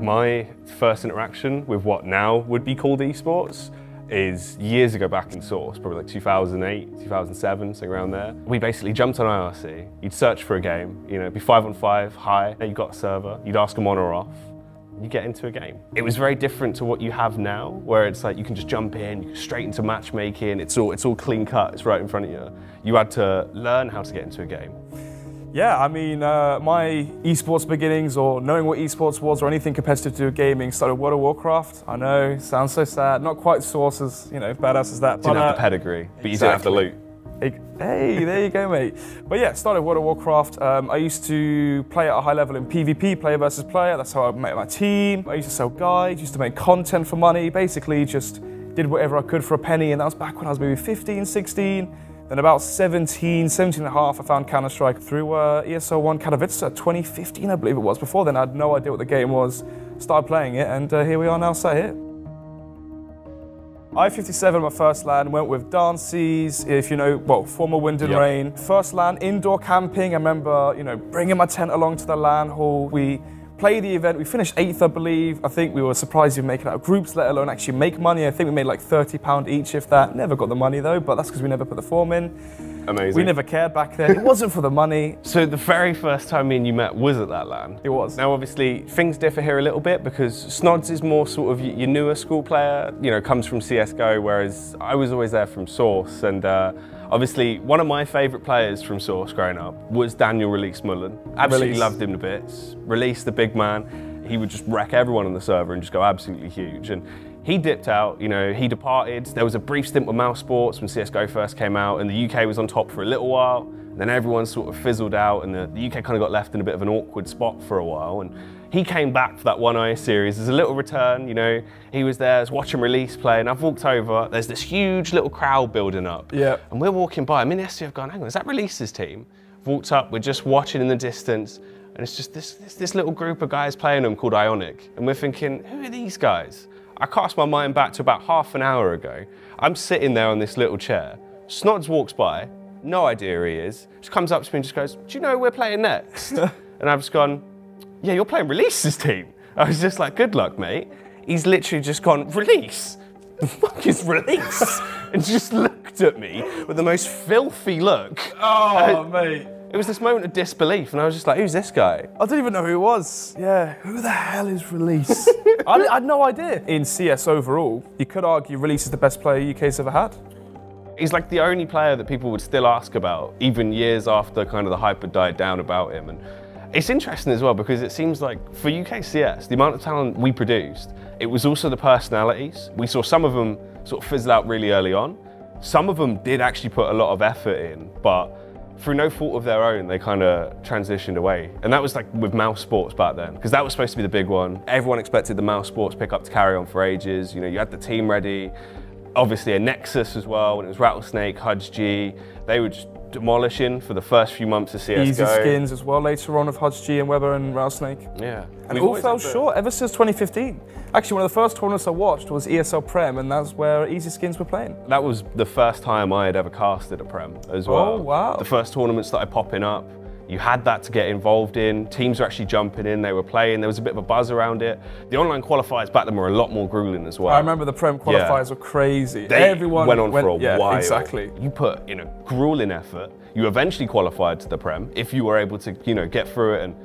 My first interaction with what now would be called esports is years ago back in Source, probably like 2008, 2007, something around there. We basically jumped on IRC, you'd search for a game, you know, it'd be 5-on-5, hi, you got a server, you'd ask them on or off, you get into a game. It was very different to what you have now, where it's like you can just jump in, you go straight into matchmaking, it's all clean cut, it's right in front of you. You had to learn how to get into a game. Yeah, I mean, my esports beginnings, or knowing what esports was, or anything competitive to do with gaming, started World of Warcraft. I know, sounds so sad. Not quite Source as, you know, badass as that. Didn't have the pedigree, but you did have the loot. Hey, there you go, mate. But yeah, started World of Warcraft. I used to play at a high level in PvP, player versus player. That's how I met my team. I used to sell guides, used to make content for money. Basically, just did whatever I could for a penny, and that was back when I was maybe 15, 16. Then about 17 and a half, I found Counter-Strike through ESL 1 Katowice, 2015 I believe it was. Before then I had no idea what the game was, started playing it, and here we are now sat here. I-57, my first LAN, went with Dances, if you know, well, former Wind and Rain. First LAN, indoor camping. I remember, you know, bringing my tent along to the LAN hall. We played the event, we finished 8th, I believe. I think we were surprised we were making it out of groups, let alone actually make money. I think we made like £30 each, if that. Never got the money though, but that's because we never put the form in. Amazing. We never cared back then. It wasn't for the money. So the very first time me and you met was at that LAN? It was. Now obviously things differ here a little bit because Snodz is more sort of your newer school player, you know, comes from CSGO, whereas I was always there from Source. And obviously one of my favourite players from Source growing up was Daniel Release Mullen. Absolutely loved him to bits. Release, the big man, he would just wreck everyone on the server and just go absolutely huge. And he dipped out, you know, he departed. There was a brief stint with Mouse Sports when CSGO first came out, and the UK was on top for a little while. And then everyone sort of fizzled out, and the UK kind of got left in a bit of an awkward spot for a while. And he came back for that One Eye series as a little return, you know. He was there, I was watching Release play, and I've walked over, there's this huge little crowd building up. Yeah. And we're walking by, I'm in the SC, I've gone, hang on, is that Release's team? I've walked up, we're just watching in the distance, and it's just this little group of guys playing them called Ionic. And we're thinking, who are these guys? I cast my mind back to about half an hour ago. I'm sitting there on this little chair. Snodz walks by, no idea who he is, just comes up to me and just goes, do you know who we're playing next? And I've just gone, yeah, you're playing Release's team. I was just like, good luck, mate. He's literally just gone, Release? The fuck is Release? And just looked at me with the most filthy look. Oh, mate. It was this moment of disbelief, and I was just like, who's this guy? I didn't even know who he was. Yeah, who the hell is Release? I had no idea. In CS overall, you could argue Release is the best player UK's ever had. He's like the only player that people would still ask about, even years after kind of the hype had died down about him. And it's interesting as well, because it seems like for UKCS, the amount of talent we produced, it was also the personalities. We saw some of them sort of fizzle out really early on. Some of them did actually put a lot of effort in, but through no fault of their own, they kind of transitioned away. And that was like with Mouse Sports back then, because that was supposed to be the big one. Everyone expected the Mouse Sports pickup to carry on for ages. You know, you had the team ready. Obviously a Nexus as well, when it was Rattlesnake, Hudge G. They were just demolishing for the first few months of CSGO. Easy skins as well later on of Hudge G and Weber and Rattlesnake. Yeah. And it all fell short ever since 2015. Actually, one of the first tournaments I watched was ESL Prem, and that's where Easy Skins were playing. That was the first time I had ever casted a Prem as well. Oh, wow. The first tournament started popping up. You had that to get involved in. Teams were actually jumping in, they were playing. There was a bit of a buzz around it. The online qualifiers back then were a lot more grueling as well. I remember the Prem qualifiers were crazy. Everyone went on for a while. Exactly. You put in a grueling effort. You eventually qualified to the Prem if you were able to, you know, get through it, and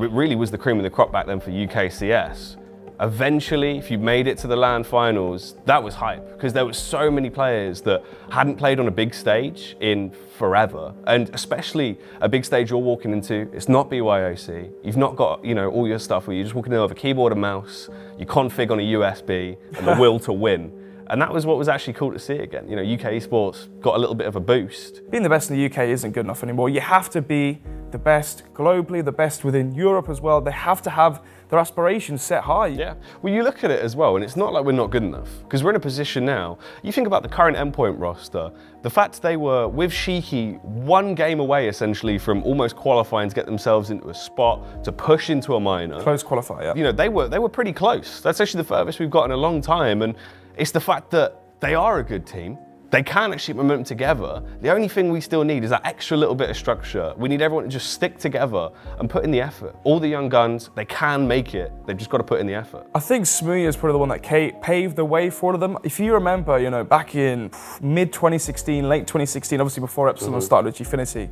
it really was the cream of the crop back then for UKCS. Eventually, if you made it to the LAN finals, that was hype, because there were so many players that hadn't played on a big stage in forever. And especially a big stage you're walking into, it's not BYOC. You've not got, you know, all your stuff where you're just walking in with a keyboard and mouse, you config on a USB, and the will to win. And that was what was actually cool to see again. You know, UK esports got a little bit of a boost. Being the best in the UK isn't good enough anymore. You have to be the best globally, the best within Europe as well. They have to have their aspirations set high. Yeah, well, you look at it as well, and it's not like we're not good enough, because we're in a position now. You think about the current Endpoint roster, the fact they were, with Shiki, one game away essentially from almost qualifying to get themselves into a spot to push into a minor. Close qualifier, yeah. You know, they were pretty close. That's actually the furthest we've got in a long time, and it's the fact that they are a good team. They can actually put momentum together. The only thing we still need is that extra little bit of structure. We need everyone to just stick together and put in the effort. All the young guns, they can make it. They've just got to put in the effort. I think Smooya is probably the one that paved the way for all of them. If you remember, you know, back in mid-2016, late 2016, obviously before Epsilon started with Gfinity,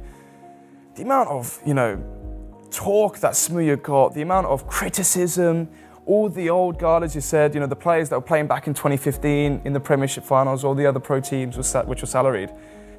the amount of, you know, talk that Smooya got, the amount of criticism, all the old guard, as you said, you know, the players that were playing back in 2015 in the Premiership finals, all the other pro teams which were salaried,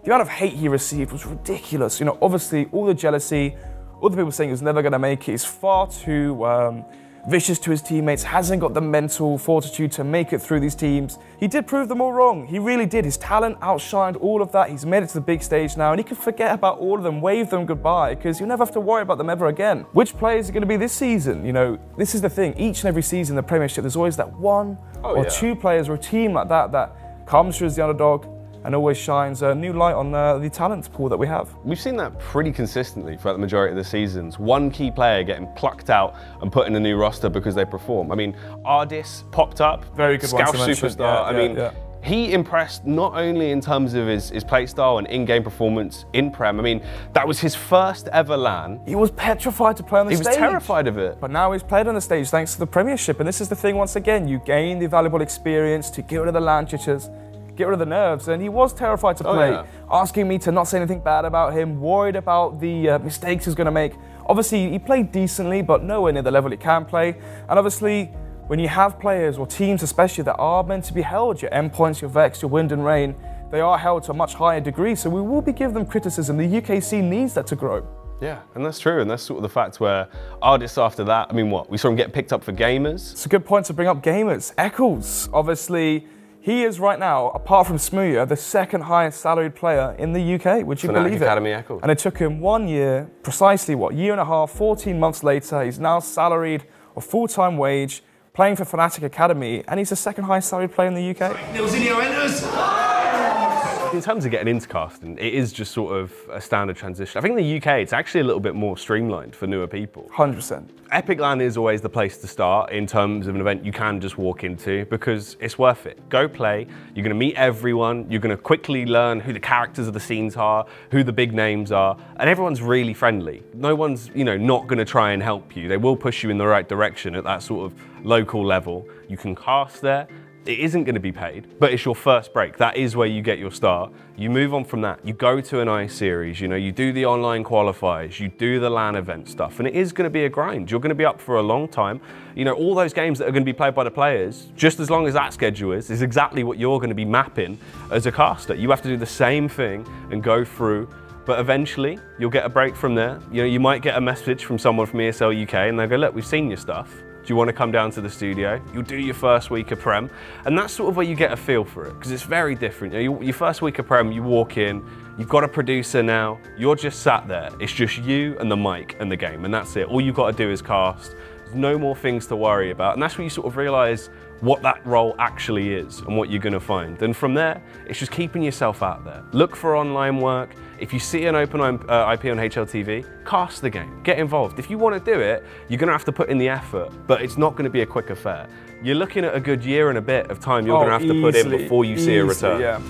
the amount of hate he received was ridiculous. You know, obviously all the jealousy, all the people saying he was never going to make it, he's far too vicious to his teammates, hasn't got the mental fortitude to make it through these teams. He did prove them all wrong. He really did. His talent outshined all of that. He's made it to the big stage now, and he can forget about all of them, wave them goodbye, because you'll never have to worry about them ever again. Which players are going to be this season? You know, this is the thing. Each and every season in the Premiership, there's always that one or two players or a team like that comes through as the underdog and always shines a new light on the talent pool that we have. We've seen that pretty consistently throughout the majority of the seasons. One key player getting plucked out and put in a new roster because they perform. I mean, Ardis popped up, very good Scout one to superstar. He impressed not only in terms of his play style and in-game performance in Prem. I mean, that was his first ever LAN. He was petrified to play on the stage. He was terrified of it. But now he's played on the stage thanks to the Premiership. And this is the thing, once again, you gain the valuable experience to get rid of the LAN jitters, get rid of the nerves, and he was terrified to play, asking me to not say anything bad about him, worried about the mistakes he was going to make. Obviously, he played decently, but nowhere near the level he can play. And obviously, when you have players, or teams especially, that are meant to be held, your Endpoints, your Vex, your Wind and Rain, they are held to a much higher degree, so we will be giving them criticism. The UKC needs that to grow. Yeah, and that's true, and that's sort of the fact where Ardis after that, I mean, what? We saw him get picked up for gamers. It's a good point to bring up gamers. Eccles, obviously, he is right now, apart from Smooya, the second highest salaried player in the UK. Would you believe it? Academy Eccles. And it took him 1 year, precisely what, year and a half, 14 months later, he's now salaried a full-time wage, playing for Fnatic Academy, and he's the second highest salaried player in the UK. In terms of getting into casting, it is just sort of a standard transition. I think in the UK, it's actually a little bit more streamlined for newer people. 100%. Epic LAN is always the place to start in terms of an event you can just walk into because it's worth it. Go play, you're going to meet everyone, you're going to quickly learn who the characters of the scenes are, who the big names are, and everyone's really friendly. No one's, you know, not going to try and help you. They will push you in the right direction at that sort of local level. You can cast there. It isn't going to be paid, but it's your first break. That is where you get your start. You move on from that. You go to an ice series, you know, you do the online qualifiers, you do the LAN event stuff, and it is going to be a grind. You're going to be up for a long time. You know, all those games that are going to be played by the players, just as long as that schedule is exactly what you're going to be mapping as a caster. You have to do the same thing and go through, but eventually you'll get a break from there. You know, you might get a message from someone from ESL UK and they'll go, look, we've seen your stuff. Do you want to come down to the studio? You'll do your first week of Prem, and that's sort of where you get a feel for it, because it's very different. You know, your first week of Prem, you walk in, you've got a producer now, you're just sat there. It's just you and the mic and the game, and that's it. All you've got to do is cast. There's no more things to worry about, and that's where you sort of realise what that role actually is and what you're going to find. And from there, it's just keeping yourself out there. Look for online work. If you see an open IP on HLTV, cast the game, get involved. If you want to do it, you're going to have to put in the effort, but it's not going to be a quick affair. You're looking at a good year and a bit of time you're going to have to put in before you see a return. Yeah.